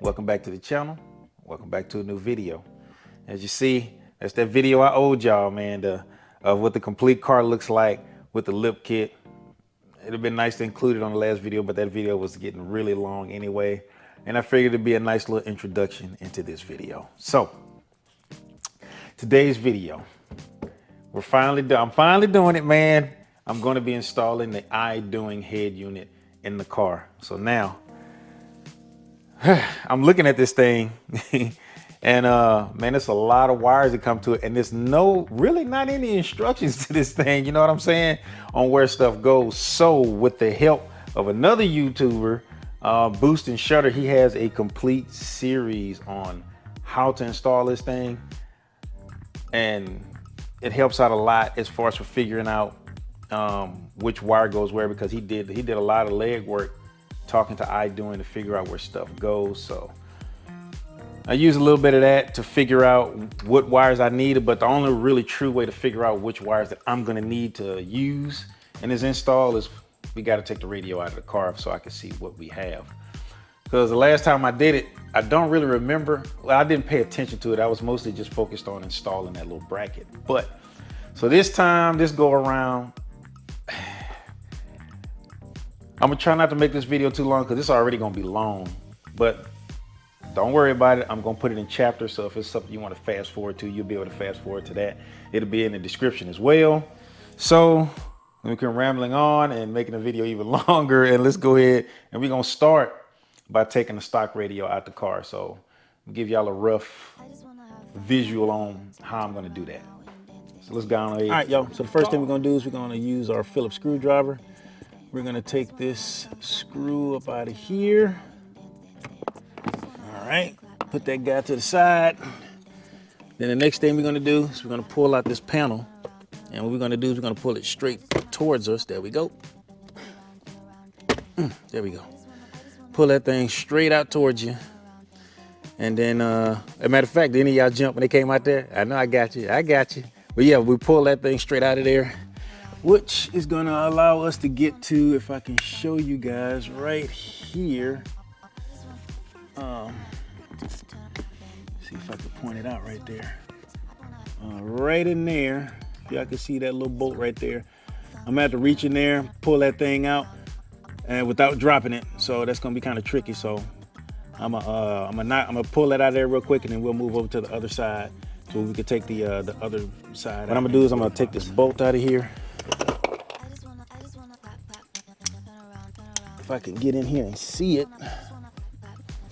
Welcome back to the channel. Welcome back to a new video. As you see, that's that video I owed y'all, man, of what the complete car looks like with the lip kit. It'd have been nice to include it on the last video, but that video was getting really long anyway. And I figured it'd be a nice little introduction into this video. So, today's video, I'm finally doing it, man. I'm going to be installing the Idoing head unit in the car. So now, I'm looking at this thing and man, it's a lot of wires that come to it, and there's really not any instructions to this thing, you know what I'm saying, on where stuff goes. So with the help of another YouTuber, Boost and Shutter, he has a complete series on how to install this thing, and it helps out a lot as far as for figuring out which wire goes where, because he did a lot of leg work talking to Idoing to figure out where stuff goes. So I use a little bit of that to figure out what wires I needed, but the only really true way to figure out which wires that I'm gonna need to use in this install is we gotta take the radio out of the car so I can see what we have. Because the last time I did it, I don't really remember. Well, I didn't pay attention to it. I was mostly just focused on installing that little bracket. But, so this go around, I'm gonna try not to make this video too long because it's already gonna be long, but don't worry about it. I'm gonna put it in chapters, so if it's something you want to fast forward to, you'll be able to fast forward to that. It'll be in the description as well. So we can rambling on and making the video even longer, and let's go ahead and we're gonna start by taking the stock radio out the car. So I'll give y'all a rough visual on how I'm gonna do that. So let's go on ahead. All right, y'all. So the first thing we're gonna do is we're gonna use our Phillips screwdriver. We're gonna take this screw up out of here. All right, put that guy to the side. Then the next thing we're gonna do is we're gonna pull out this panel. And what we're gonna do is we're gonna pull it straight towards us. There we go. There we go. Pull that thing straight out towards you. And then, as a matter of fact, any of y'all jump when they came out there? I know I got you, But yeah, we pull that thing straight out of there, which is gonna allow us to get to, if I can show you guys right here. See if I can point it out right there. Right in there, y'all can see that little bolt right there. I'm gonna have to reach in there, pull that thing out, and without dropping it. So that's gonna be kind of tricky. So I'm gonna pull that out of there real quick, and then we'll move over to the other side so we can take the other side. What I'm gonna do is I'm gonna take this bolt out of here. If I can get in here and see it.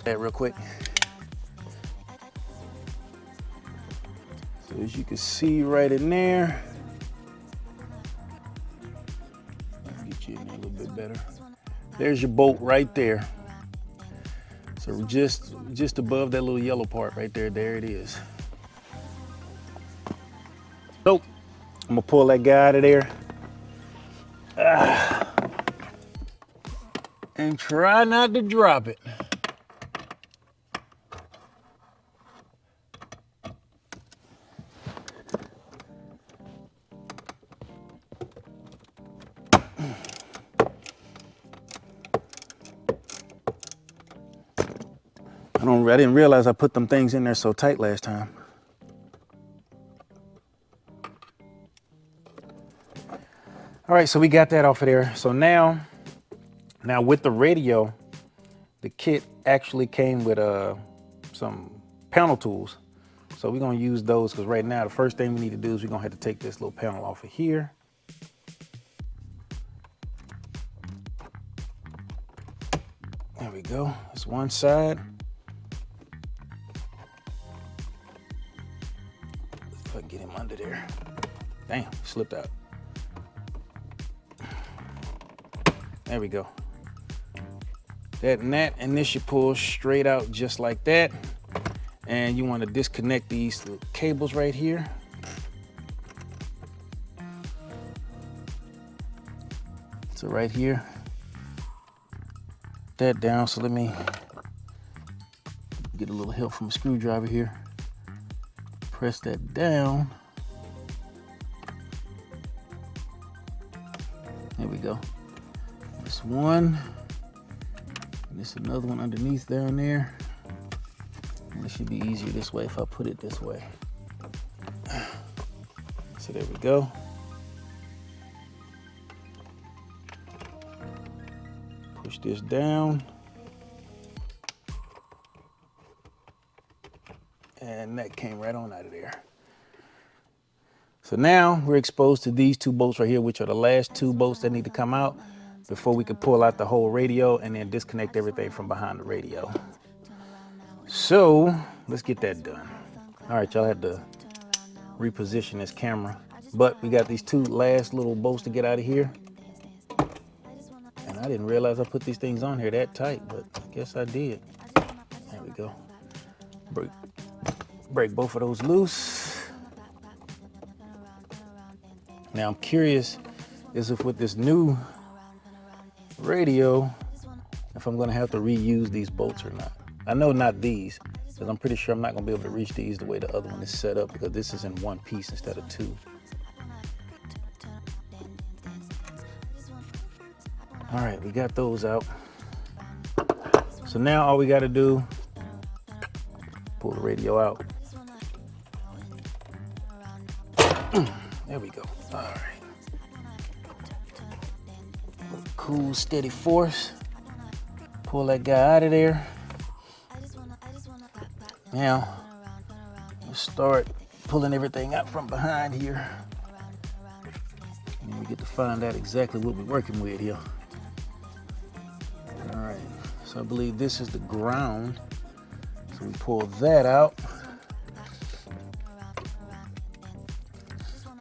That real quick. So as you can see right in there. I'll get you in there a little bit better. There's your bolt right there. So just above that little yellow part right there, there it is. So I'm gonna pull that guy out of there. And try not to drop it. I didn't realize I put them things in there so tight last time. All right, so we got that off of there. So now with the radio, the kit actually came with some panel tools. So we're gonna use those, because right now the first thing we need to do is we're gonna have to take this little panel off of here. There we go, that's one side. If I can get him under there. Damn, slipped out. There we go. That and that, and this you pull straight out just like that. And you want to disconnect these cables right here. So right here, that down. So let me get a little help from a screwdriver here. Press that down. There we go. There's one, and there's another one underneath down there. It should be easier this way if I put it this way. So there we go. Push this down. And that came right on out of there. So now we're exposed to these two bolts right here, which are the last two bolts that need to come out before we can pull out the whole radio and then disconnect everything from behind the radio. So let's get that done. All right, y'all had to reposition this camera, but we got these two last little bolts to get out of here. And I didn't realize I put these things on here that tight, but I guess I did. There we go. Break both of those loose. Now I'm curious as if with this new radio, if I'm gonna have to reuse these bolts or not. I know not these, because I'm pretty sure I'm not gonna be able to reach these the way the other one is set up, because this is in one piece instead of two. All right, we got those out. So now all we gotta do, pull the radio out. There we go. All right. Cool, steady force. Pull that guy out of there. Now, let's start pulling everything out from behind here. And we get to find out exactly what we're working with here. All right, so I believe this is the ground. So we pull that out.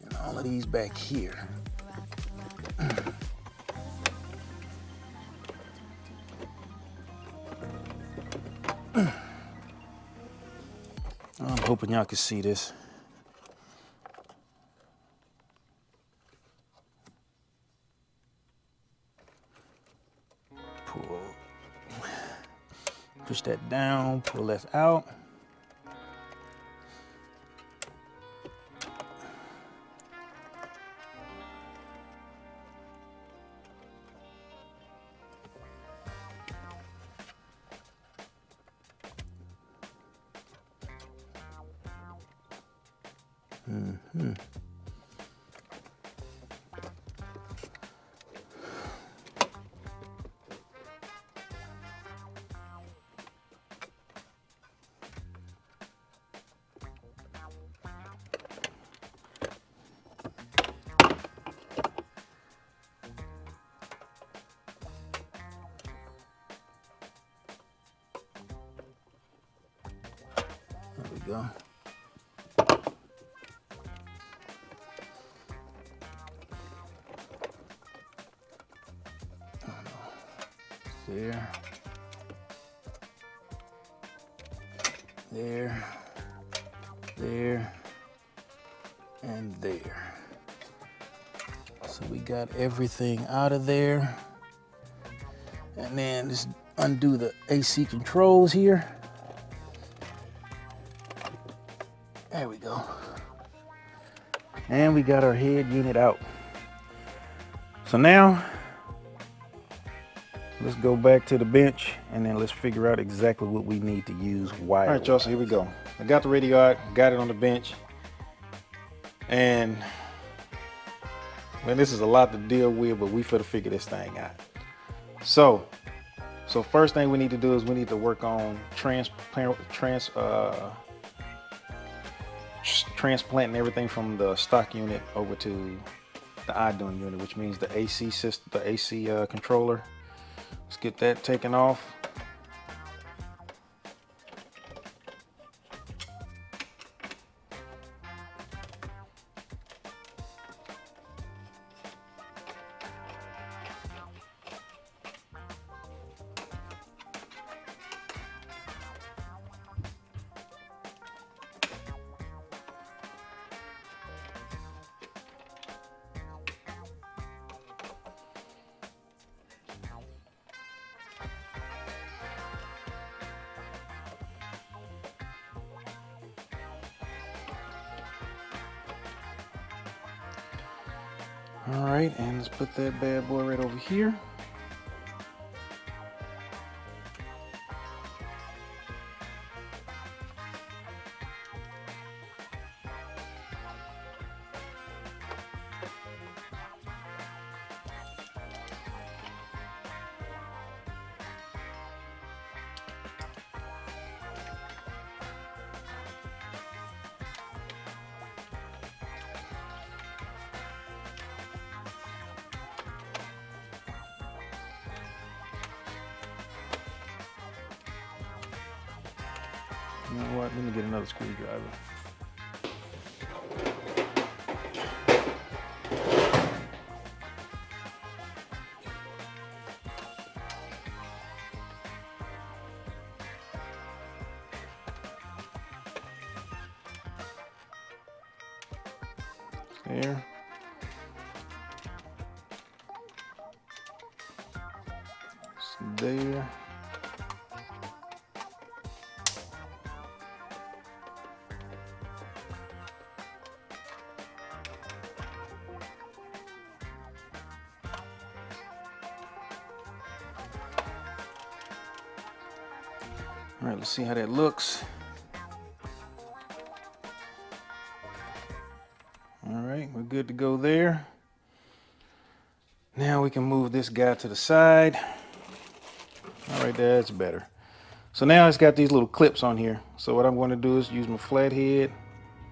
And all of these back here. I'm hoping y'all can see this. Pull, push that down, pull that out. Mm-hmm. There we go. There, and there. So we got everything out of there. And then just undo the AC controls here. There we go. And we got our head unit out. So now, let's go back to the bench and then let's figure out exactly what we need to use wire. All right, y'all, so here we go. I got the radio out, got it on the bench. And man, this is a lot to deal with, but we finna figure this thing out. So first thing we need to do is we need to work on transplanting everything from the stock unit over to the Idoing unit, which means the AC system, the AC controller. Let's get that taken off. All right, and let's put that bad boy right over here. You know what? Let me get another screwdriver. There. It's there. All right, let's see how that looks. All right, we're good to go there. Now we can move this guy to the side. All right, that's better. So now it's got these little clips on here. So what I'm going to do is use my flathead,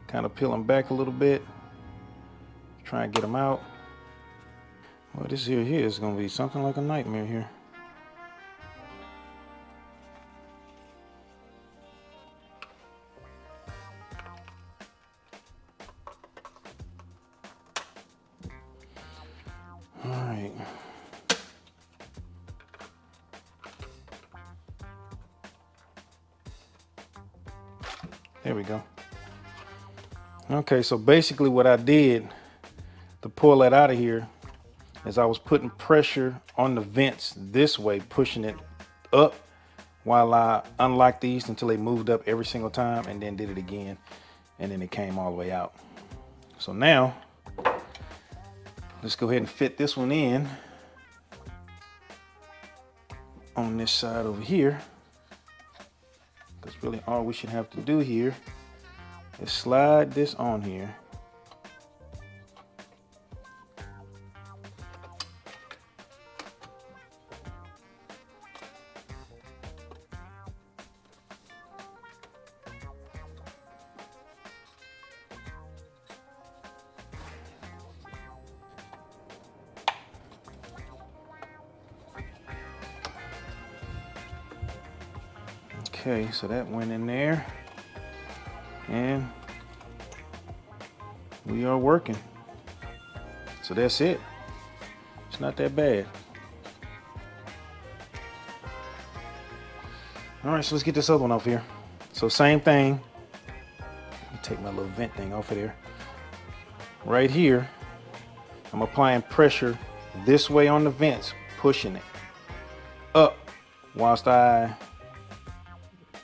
kind of peel them back a little bit, try and get them out. Well, this here is going to be something like a nightmare here. All right. There we go. Okay, so basically what I did to pull that out of here is I was putting pressure on the vents this way, pushing it up while I unlocked these until they moved up every single time, and then did it again, and then it came all the way out. So now let's go ahead and fit this one in on this side over here. Because really all we should have to do here is slide this on here. Okay, so that went in there, and we are working. So that's it. It's not that bad. All right, so let's get this other one off here. So same thing. Let me take my little vent thing off of there. Right here, I'm applying pressure this way on the vents, pushing it up whilst I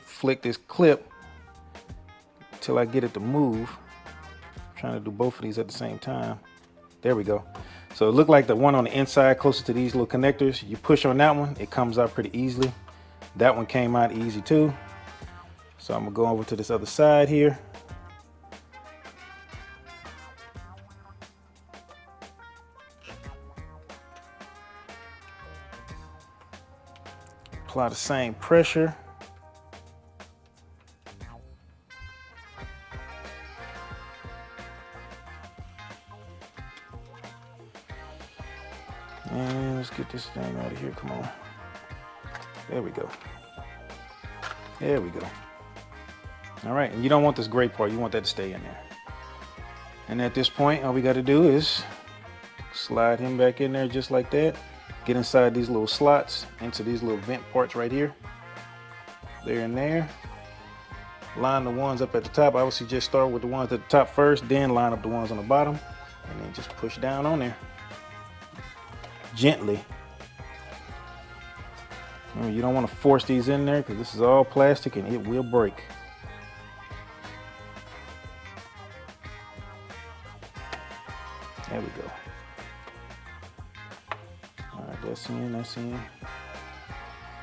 flick this clip until I get it to move. I'm trying to do both of these at the same time. There we go. So it looked like the one on the inside closer to these little connectors, you push on that one, it comes out pretty easily. That one came out easy too. So I'm gonna go over to this other side here. Apply the same pressure. And let's get this thing out of here, come on. There we go. There we go. All right, and you don't want this gray part, you want that to stay in there. And at this point, all we gotta do is slide him back in there just like that. Get inside these little slots, into these little vent parts right here. There and there. Line the ones up at the top. I would suggest start with the ones at the top first, then line up the ones on the bottom, and then just push down on there. Gently. You don't want to force these in there because this is all plastic and it will break. There we go. All right, that's in, that's in.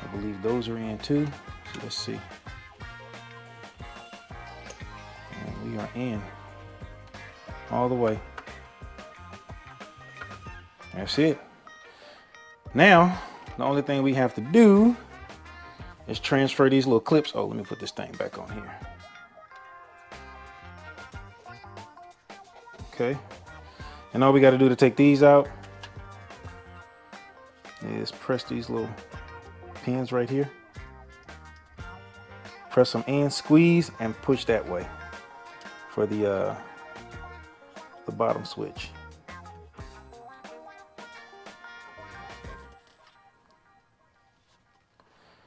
I believe those are in too. So let's see. And we are in all the way. That's it. Now, the only thing we have to do is transfer these little clips. Oh, let me put this thing back on here. Okay. And all we got to do to take these out is press these little pins right here. Press them in, squeeze, and push that way for the bottom switch.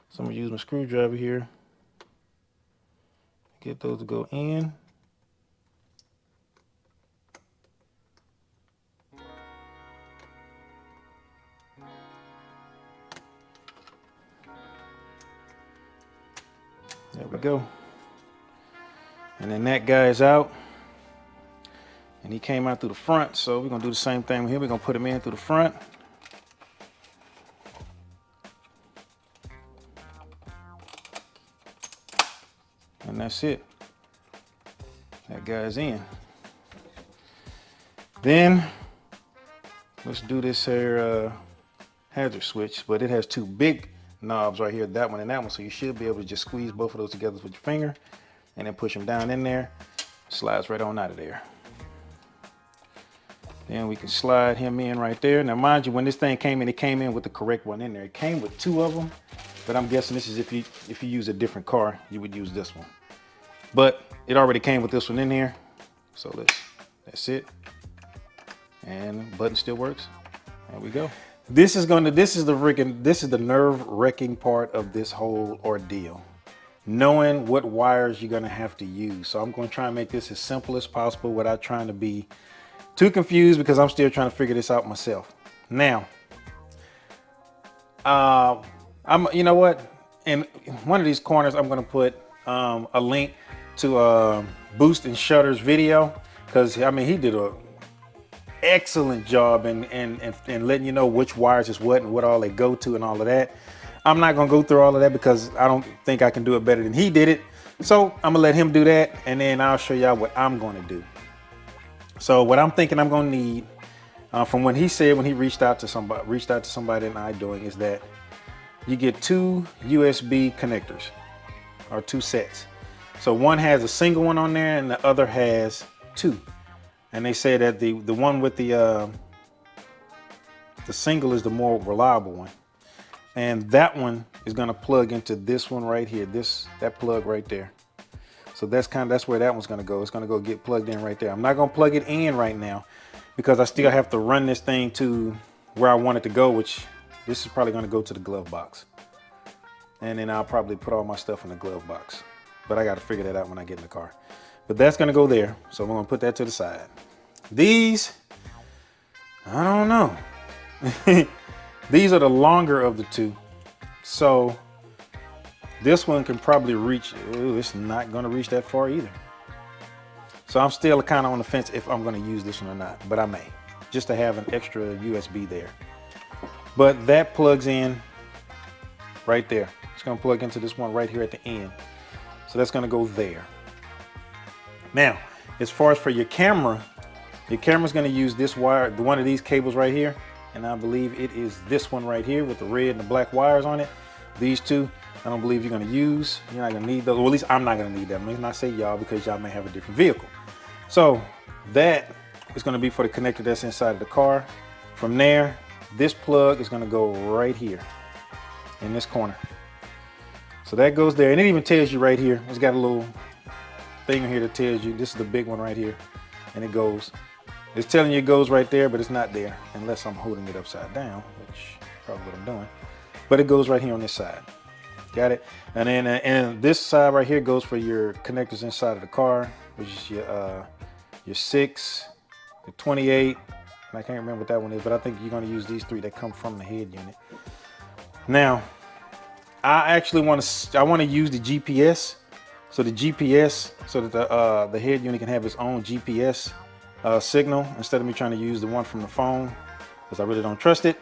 So I'm gonna use my screwdriver here. Get those to go in. There we go. And then that guy is out. And he came out through the front, so we're gonna do the same thing here. We're gonna put him in through the front. And that's it. That guy's in. Then let's do this here hazard switch, but it has two big knobs right here, that one and that one, so you should be able to just squeeze both of those together with your finger and then push them down in there. Slides right on out of there. Then we can slide him in right there. Now mind you, when this thing came in, it came in with the correct one in there. It came with two of them, but I'm guessing this is if you use a different car, you would use this one. But it already came with this one in here, so that's it. And the button still works. There we go. This is the nerve-wracking part of this whole ordeal. Knowing what wires you're gonna have to use. So I'm gonna try and make this as simple as possible without trying to be too confused, because I'm still trying to figure this out myself. Now, you know what? In one of these corners, I'm gonna put a link to Boost and Shutter's video, because I mean he did a excellent job in letting you know which wires is what and what all they go to and all of that. I'm not gonna go through all of that because I don't think I can do it better than he did it. So I'm gonna let him do that, and then I'll show y'all what I'm gonna do. So what I'm thinking I'm gonna need, from when he said when he reached out to somebody in Idoing, is that you get two USB connectors or two sets. So one has a single one on there and the other has two. And they say that the one with the single is the more reliable one. And that one is gonna plug into this one right here, that plug right there. So that's where that one's gonna go. It's gonna go get plugged in right there. I'm not gonna plug it in right now because I still have to run this thing to where I want it to go, which this is probably gonna go to the glove box. And then I'll probably put all my stuff in the glove box. But I gotta figure that out when I get in the car. But that's gonna go there. So I'm gonna put that to the side. These, I don't know. These are the longer of the two. So this one can probably reach, it's not gonna reach that far either. So I'm still kind of on the fence if I'm gonna use this one or not, but I may, just to have an extra USB there. But that plugs in right there. It's gonna plug into this one right here at the end. So that's gonna go there. Now, as far as for your camera's gonna use this wire, one of these cables right here, and I believe it is this one right here with the red and the black wires on it. These two, I don't believe you're gonna use. You're not gonna need those, well, at least I'm not gonna need them. Let me not say y'all, because y'all may have a different vehicle. So that is gonna be for the connector that's inside of the car. From there, this plug is gonna go right here in this corner. So that goes there, and it even tells you right here, it's got a little thing here that tells you this is the big one right here, and it goes. It's telling you it goes right there, but it's not there unless I'm holding it upside down, which is probably what I'm doing. But it goes right here on this side. Got it? And then and this side right here goes for your connectors inside of the car, which is your 6, the 28, and I can't remember what that one is, but I think you're going to use these three that come from the head unit. Now, I want to use the GPS. So the GPS, so that the head unit can have its own GPS signal instead of me trying to use the one from the phone, because I really don't trust it.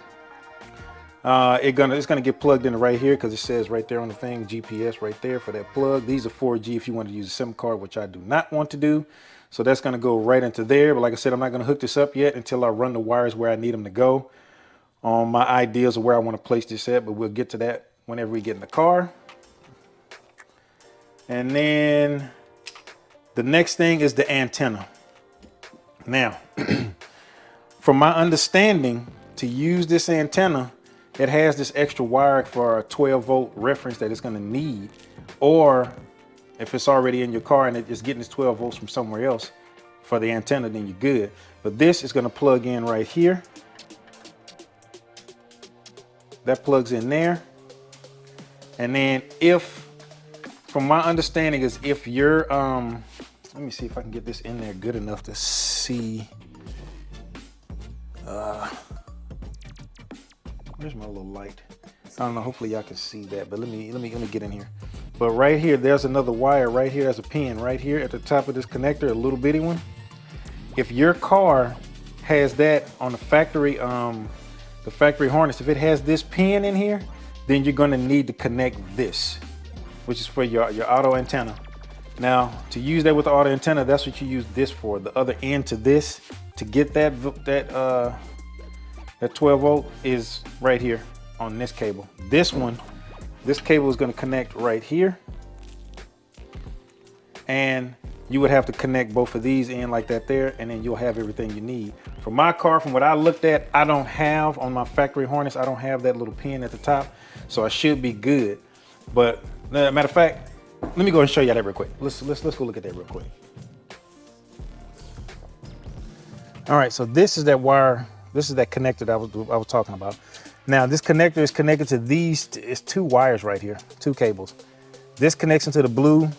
It's gonna get plugged in right here because it says right there on the thing, GPS right there for that plug. These are 4G if you want to use a SIM card, which I do not want to do. So that's gonna go right into there. But like I said, I'm not gonna hook this up yet until I run the wires where I need them to go on my ideas of where I want to place this at, but we'll get to that whenever we get in the car. And then the next thing is the antenna. Now, from my understanding, to use this antenna, it has this extra wire for a 12-volt reference that it's going to need, or If it's already in your car and it's getting its 12 volts from somewhere else for the antenna, then you're good. But this is going to plug in right here. That plugs in there. And then if, from my understanding is if you're, let me see if I can get this in there good enough to see. Where's my little light? I don't know, hopefully y'all can see that, but let me get in here. But right here, there's another wire right here. There's a pin right here at the top of this connector, a little bitty one. If your car has that on the factory harness, if it has this pin in here, then you're gonna need to connect this, which is for your auto antenna. Now, to use that with the auto antenna, that's what you use this for. The other end to this, to get that 12 volt is right here on this cable. This cable is gonna connect right here. And you would have to connect both of these in like that there, and then you'll have everything you need. For my car, from what I looked at, I don't have on my factory harness, I don't have that little pin at the top, so I should be good. But matter of fact, let me go and show you that real quick. Let's go look at that real quick. All right, so this is that wire, this is that connector that I was talking about. Now this connector is connected to these, it's 2 wires right here, 2 cables. This connects into the blue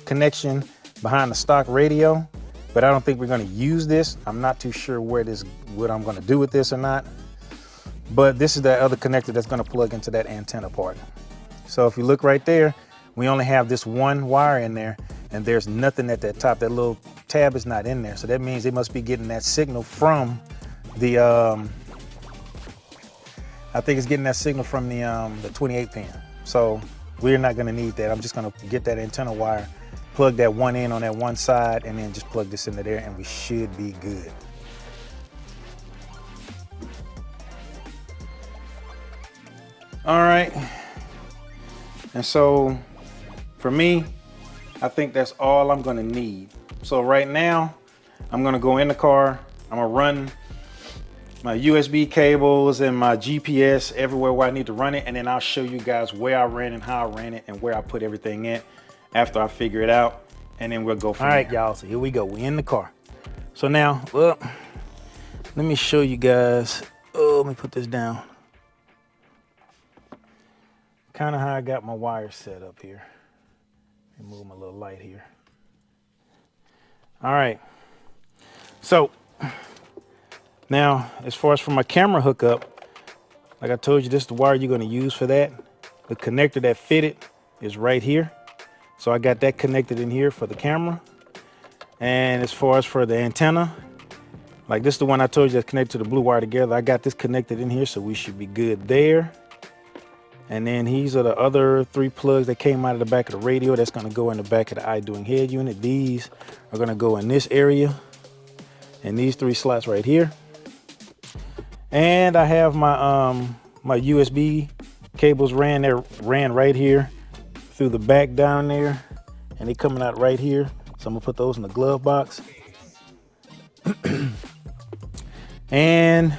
connection behind the stock radio, but I don't think we're gonna use this. I'm not too sure what I'm gonna do with this or not. But this is that other connector that's gonna plug into that antenna part. So if you look right there, we only have this 1 wire in there, and there's nothing at that top. That little tab is not in there. So that means they must be getting that signal from the, I think it's getting that signal from the 28 pin. So we're not gonna need that. I'm just gonna get that antenna wire, plug that one in on that one side, and then just plug this into there, and we should be good. All right. And so for me, I think that's all I'm gonna need. So right now, I'm gonna go in the car, I'm gonna run my USB cables and my GPS everywhere where I need to run it, and then I'll show you guys where I ran and how I ran it and where I put everything in after I figure it out, and then we'll go from there. All right, y'all, so here we go, we in the car. So now, well, let me show you guys, let me put this down. Kind of how I got my wires set up here. Let me move my little light here. All right, so now as far as for my camera hookup, like I told you, this is the wire you're gonna use for that. The connector that fitted is right here. So I got that connected in here for the camera. And as far as for the antenna, like this is the one I told you that's connected to the blue wire together. I got this connected in here, so we should be good there. And then these are the other 3 plugs that came out of the back of the radio. That's gonna go in the back of the Idoing head unit. These are gonna go in this area, and these 3 slots right here. And I have my my USB cables ran right here through the back down there, and they coming out right here. So I'm gonna put those in the glove box. And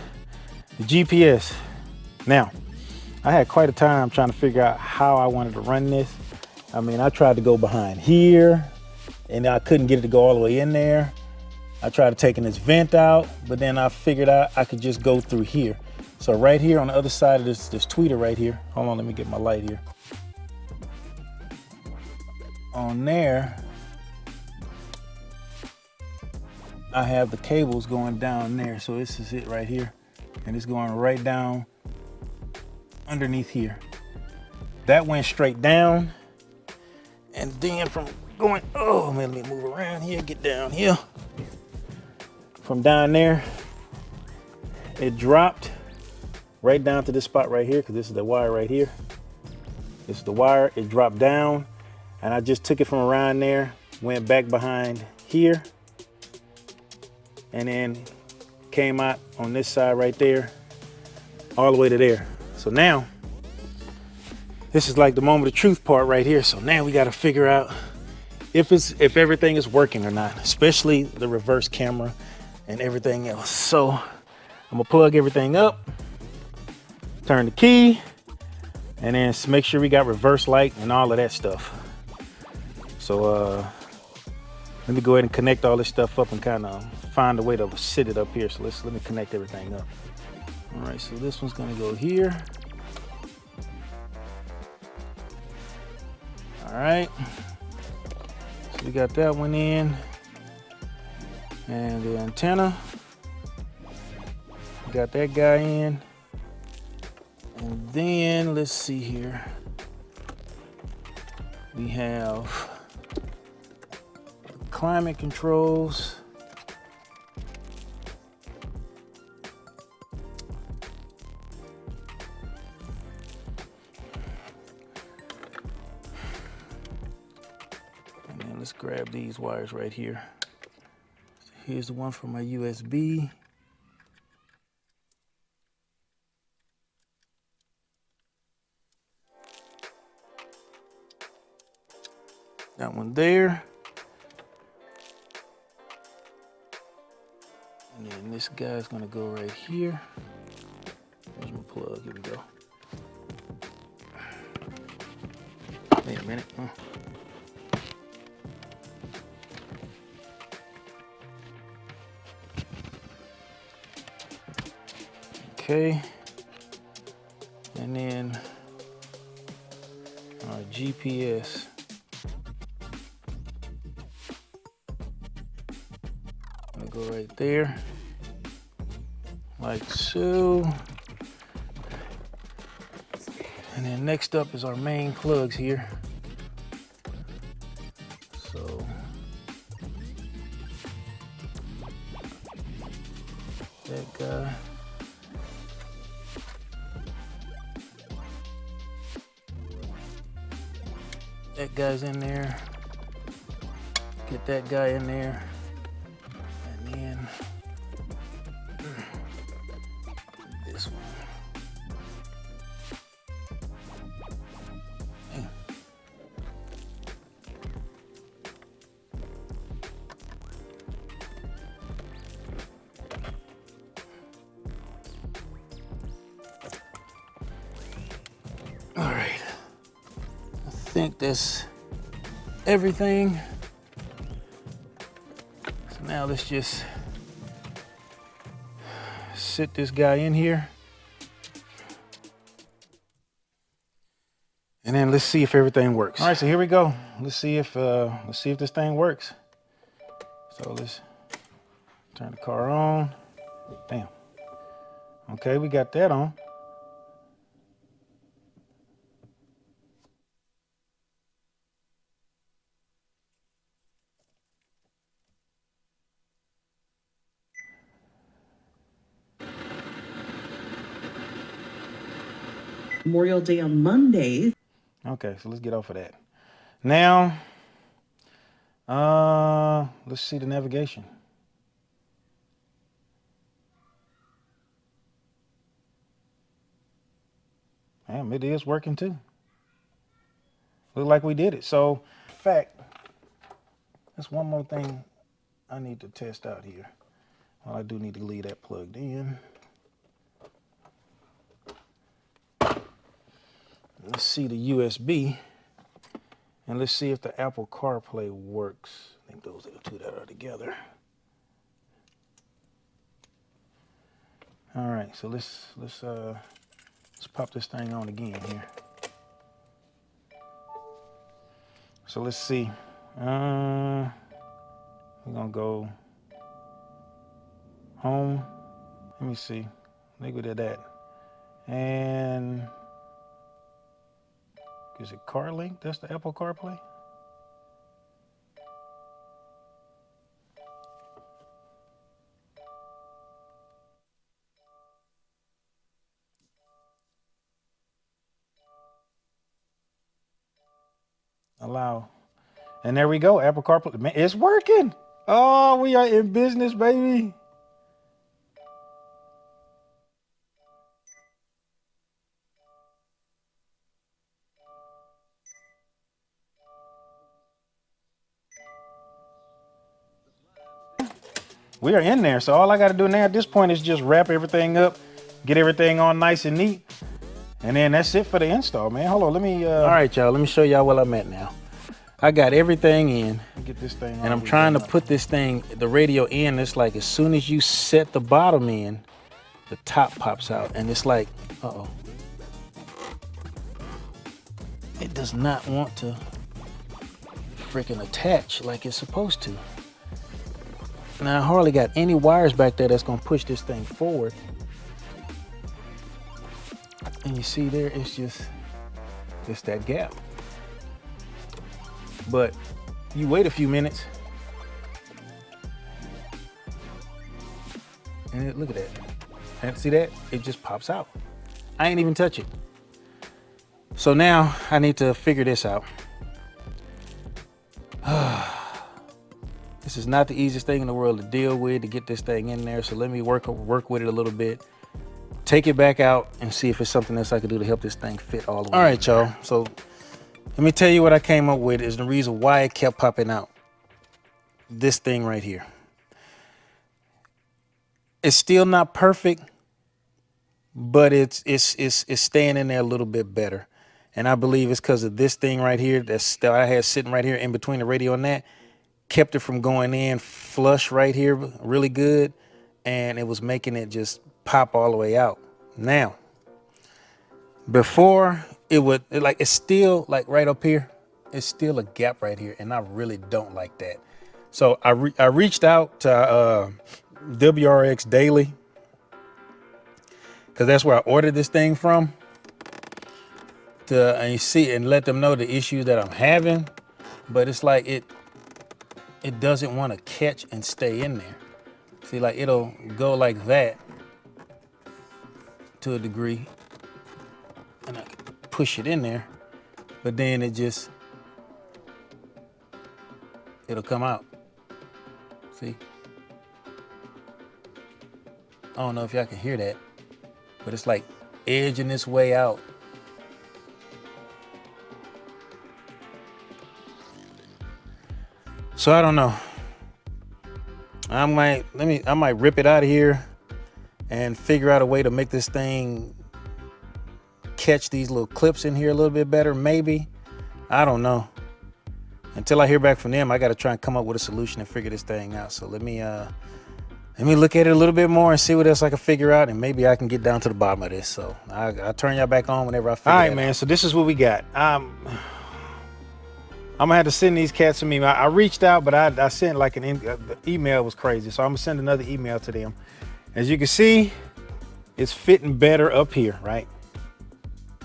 the GPS. Now, I had quite a time trying to figure out how I wanted to run this. I mean, I tried to go behind here, and I couldn't get it to go all the way in there. I tried taking this vent out, but then I figured out I could just go through here. So right here on the other side of this tweeter right here, hold on, let me get my light here. On there, I have the cables going down there. So this is it right here. And it's going right down underneath here. That went straight down. And then from going, oh man, let me move around here, get down here. From down there, it dropped right down to this spot right here, because this is the wire right here. This is the wire, it dropped down, and I just took it from around there, went back behind here, and then came out on this side right there, all the way to there. So now, this is like the moment of truth part right here. So now we got to figure out if everything is working or not, especially the reverse camera and everything else. So I'm gonna plug everything up, turn the key, and then make sure we got reverse light and all of that stuff. So let me go ahead and connect all this stuff up and kind of find a way to sit it up here. So let me connect everything up. All right, so this one's gonna go here. All right, so we got that one in. And the antenna, we got that guy in. And then let's see here. We have climate controls. And then let's grab these wires right here. Here's the one for my USB. That one there. And then this guy's gonna go right here. There's my plug, here we go. Wait a minute. Okay. And then our GPS. Gonna go right there, like so. And then next up is our main plugs here. So that guy. That guy's in there. Get that guy in there. And then this one. Yeah. All right. I think that's everything. So now let's just sit this guy in here. And then let's see if everything works. All right, so here we go. Let's see if this thing works. So let's turn the car on. Bam. Okay, we got that on. Memorial Day on Monday. Okay, so let's get off of that. Now, let's see the navigation. Damn, it is working too. Look like we did it. So, in fact, that's one more thing I need to test out here. Well, I do need to leave that plugged in. Let's see the USB, and let's see if the Apple CarPlay works. I think those are the two that are together. All right, so let's pop this thing on again here. So let's see. We're gonna go home. Let me see. Maybe we did that. And is it CarLink? That's the Apple CarPlay? Allow. And there we go, Apple CarPlay. Man, it's working. Oh, we are in business, baby. We are in there, so all I got to do now at this point is just wrap everything up, get everything on nice and neat, and then that's it for the install, man. Hold on, let me. All right, y'all, let me show y'all where I'm at now. I got everything in. Get this thing. And I'm trying to put this thing, the radio in. It's like as soon as you set the bottom in, the top pops out. And it's like, uh-oh. It does not want to freaking attach like it's supposed to. Now I hardly got any wires back there that's gonna push this thing forward. And you see there, it's just that gap. But you wait a few minutes and look at that. And see that? It just pops out. I ain't even touch it. So now I need to figure this out. This is not the easiest thing in the world to deal with, to get this thing in there. So let me work with it a little bit. Take it back out and see if it's something else I can do to help this thing fit all the way. All right, y'all. So let me tell you what I came up with is the reason why it kept popping out. This thing right here. It's still not perfect, but it's staying in there a little bit better. And I believe it's because of this thing right here that I had sitting right here in between the radio and that, kept it from going in flush right here really good, and it was making it just pop all the way out. Now, before it's still like right up here, it's still a gap right here, and I really don't like that. So I reached out to WRX Daily, because that's where I ordered this thing from, and let them know the issues that I'm having. But it's like it doesn't want to catch and stay in there. See, like it'll go like that to a degree, and I can push it in there, but then it'll come out. See? I don't know if y'all can hear that, but it's like edging this way out. So I don't know. I might rip it out of here and figure out a way to make this thing catch these little clips in here a little bit better, maybe. I don't know. Until I hear back from them, I got to try and come up with a solution and figure this thing out. So let me look at it a little bit more and see what else I can figure out, and maybe I can get down to the bottom of this. So I'll turn y'all back on whenever I figure it out. All right, man. So this is what we got. I'm gonna have to send these cats to me. I reached out, but I sent like the email was crazy. So I'm gonna send another email to them. As you can see, it's fitting better up here, right?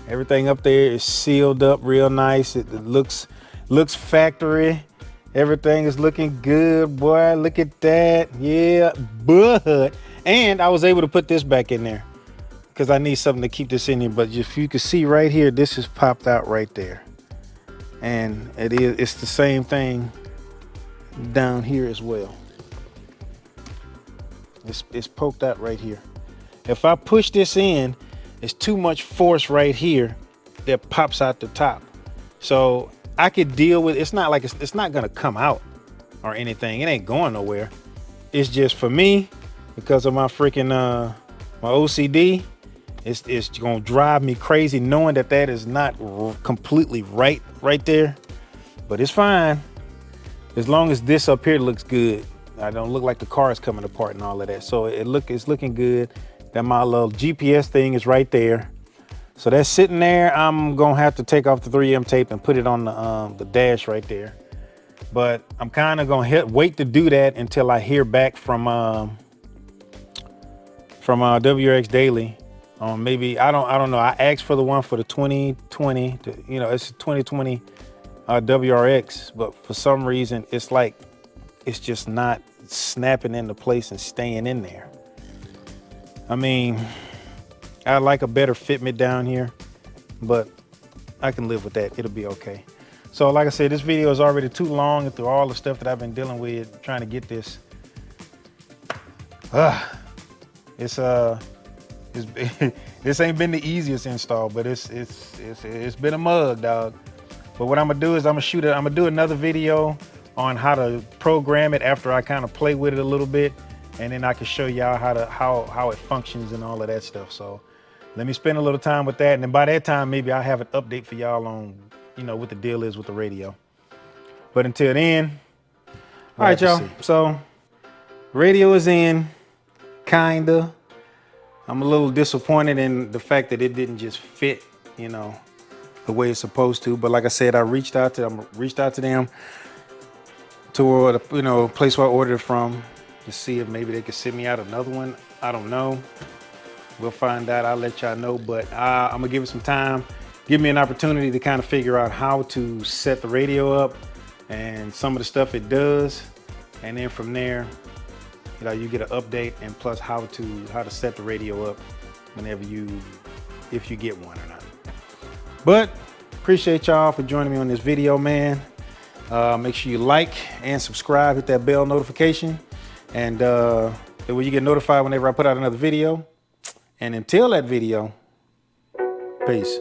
Everything up there is sealed up real nice. It looks factory. Everything is looking good, boy. Look at that. Yeah, but. And I was able to put this back in there because I need something to keep this in here. But if you can see right here, this is popped out right there. And it's the same thing down here as well. It's poked out right here. If I push this in, it's too much force right here that pops out the top. So I could deal with, it's not like it's not gonna come out or anything. It ain't going nowhere. It's just for me, because of my freaking my OCD, it's gonna drive me crazy knowing that is not completely right there. But it's fine as long as this up here looks good. I don't look like the car is coming apart and all of that. So it's looking good. That my little GPS thing is right there. So that's sitting there. I'm gonna have to take off the 3M tape and put it on the dash right there. But I'm kind of gonna wait to do that until I hear back from WRX Daily. Maybe I don't know. I asked for the one for the 2020. It's 2020 WRX, but for some reason it's like it's just not snapping into place and staying in there. I mean, I like a better fitment down here, but I can live with that. It'll be okay. So like I said, this video is already too long, and through all the stuff that I've been dealing with trying to get this. This ain't been the easiest install, but it's been a mug, dog. But what I'm gonna do is I'm gonna do another video on how to program it after I kind of play with it a little bit, and then I can show y'all how it functions and all of that stuff. So let me spend a little time with that, and then by that time maybe I'll have an update for y'all on what the deal is with the radio. But until then, all right, We'll have y'all. to see. So radio is in, kinda. I'm a little disappointed in the fact that it didn't just fit, you know, the way it's supposed to. But like I said, I reached out to them to a place where I ordered it from to see if maybe they could send me out another one. I don't know. We'll find out. I'll let y'all know. But I'm gonna give it some time. Give me an opportunity to kind of figure out how to set the radio up and some of the stuff it does, and then from there, you know, you get an update and plus how to set the radio up if you get one or not. But appreciate y'all for joining me on this video, man. Make sure you like and subscribe, hit that bell notification, and that way you get notified whenever I put out another video. And until that video, peace.